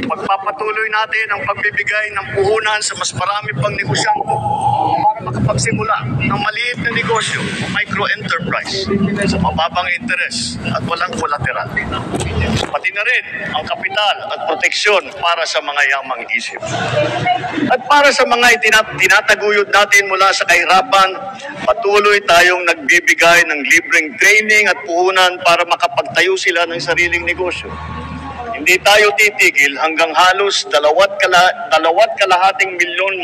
Pagpapatuloy natin ang pagbibigay ng puhunan sa mas marami pang negosyante para makapagsimula ng maliit na negosyo o micro-enterprise sa mababang interes at walang kolateral. Pati na rin ang kapital at proteksyon para sa mga yamang isip. At para sa mga tinataguyod natin mula sa kahirapan, patuloy tayong nagbibigay ng libreng training at puhunan para makapagtayo sila ng sariling negosyo. Hindi tayo titigil hanggang halos 2.5 milyon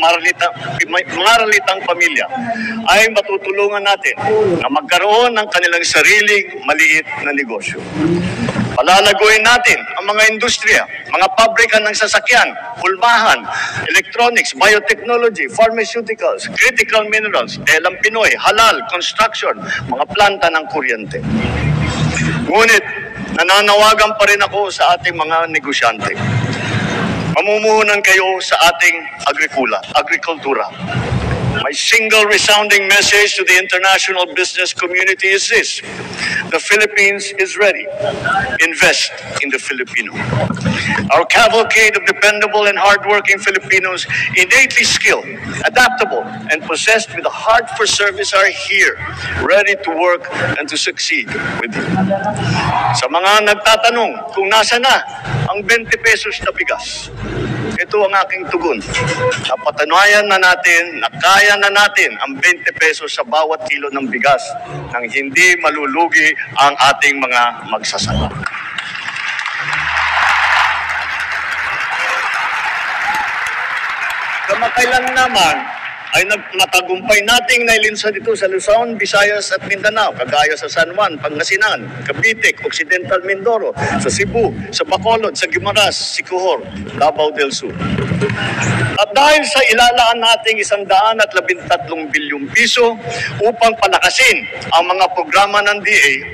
maralitang pamilya ay matutulungan natin na magkaroon ng kanilang sariling maliit na negosyo. Palalaguin natin ang mga industriya, mga pabrika ng sasakyan, pulmahan, electronics, biotechnology, pharmaceuticals, critical minerals, telang Pinoy, halal, construction, mga planta ng kuryente. Ngunit, nananawagan pa rin ako sa ating mga negosyante. Mamumuhunan kayo sa ating agrikultura. My single resounding message to the international business community is this: the Philippines is ready. Invest in the Filipino. Our cavalcade of dependable and hardworking Filipinos, innately skilled, adaptable, and possessed with a heart for service are here, ready to work and to succeed with you. Sa mga nagtatanong kung nasa na ang 20 pesos na bigas, ito ang aking tugon. Napatunayan na natin na kaya na natin ang 20 pesos sa bawat kilo ng bigas nang hindi malulugi ang ating mga magsasaka. Kamakailan naman ay matagumpay nating nailinsa dito sa Luzon, Visayas at Mindanao, kagaya sa San Juan, Pangasinan, Cavite, Occidental Mindoro, sa Cebu, sa Bacolod, sa Guimaras, Siquijor, Davao del Sur. At dahil sa ilalaan nating 113 bilyong piso upang palakasin ang mga programa ng DA,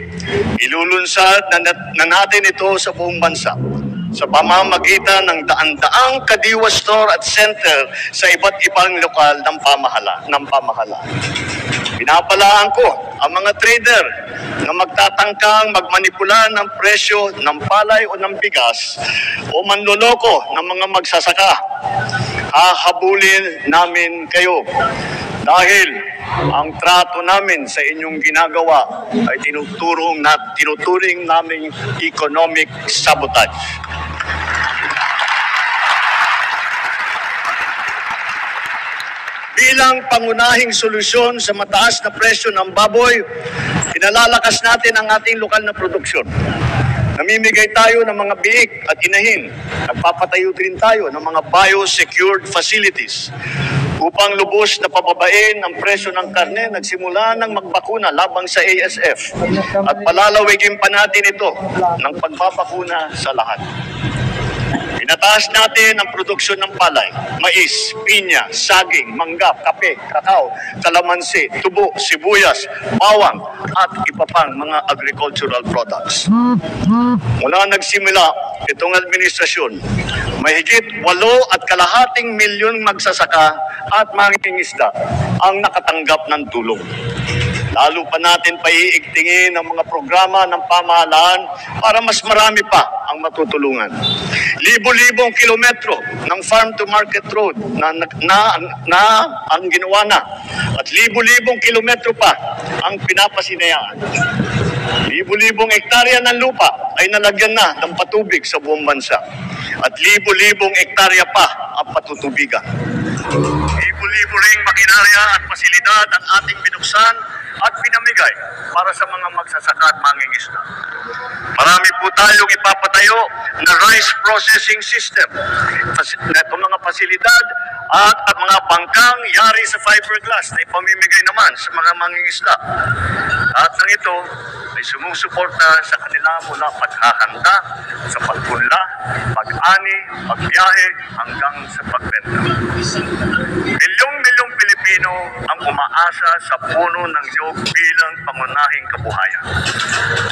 ilulunsad na natin ito sa buong bansa sa pamamagitan ng daan-daang Kadiwa Store at Center sa iba't ibang lokal ng pamahalaan. Pinapalaan ko ang mga trader na magtatangkang magmanipula ng presyo ng palay o ng bigas o manloloko ng mga magsasaka. Hahabulin namin kayo dahil ang trato namin sa inyong ginagawa ay tinuturing naming economic sabotage. Bilang pangunahing solusyon sa mataas na presyo ng baboy, pinalalakas natin ang ating lokal na produksyon. Namimigay tayo ng mga biik at inahin. Nagpapatayo rin tayo ng mga biosecured facilities upang lubos na pababain ang presyo ng karne. Nagsimula ng magbakuna labang sa ASF at palalawigin pa natin ito ng pagbabakuna sa lahat. Pinataas natin ang produksyon ng palay, mais, pinya, saging, mangga, kape, kakao, kalamansi, tubo, sibuyas, bawang, at iba pang mga agricultural products. Mula nagsimula itong administrasyon, mahigit 8.5 milyong magsasaka at mangingisda ang nakatanggap ng tulong. Lalo pa natin paiigtingin ang mga programa ng pamahalaan para mas marami pa ang matutulungan. Libo-libong kilometro ng farm-to-market road na ang ginawa na at libo-libong kilometro pa ang pinapasinayaan. Libo-libong hektarya ng lupa ay nalagyan na ng patubig sa buong bansa at libo-libong hektarya pa ang patutubigan. Libo-libo ring makinarya at pasilidad ang ating binuksan at pinamigay para sa mga magsasaka at mangingisda. Marami po tayong ipapatayo na rice processing system. Itong mga pasilidad at mga bangkang yari sa fiberglass na ipamimigay naman sa mga mangingisda. At ng ito ay sumusuporta sa kanila mula paghahanda, sa pagpunla, pag-ani, pagbiyahe hanggang sa pagbenta. Milyong-milyong Pilipino ang umaasa sa puno ng niyog bilang pangunahing kabuhayan.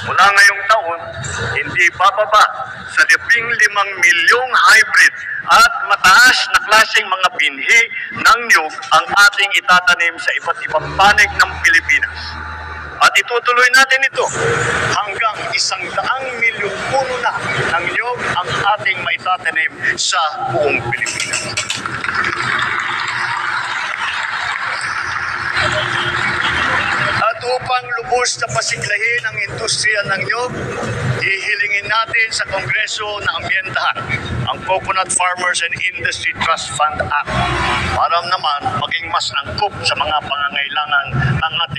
Mula ngayong taon, hindi bababa sa 15 milyong hybrid at mataas na klaseng mga binhi ng niyog ang ating itatanim sa iba't ibang panig ng Pilipinas. At itutuloy natin ito hanggang 100 milyong puno na ng niyog ang ating maitatanim sa buong Pilipinas. At upang lubos na pasiglahin ang industriya ng niyog, ihilingin natin sa Kongreso na amyendahan ang Coconut Farmers and Industry Trust Fund Act para naman maging mas angkop sa mga pangangailangan ng ating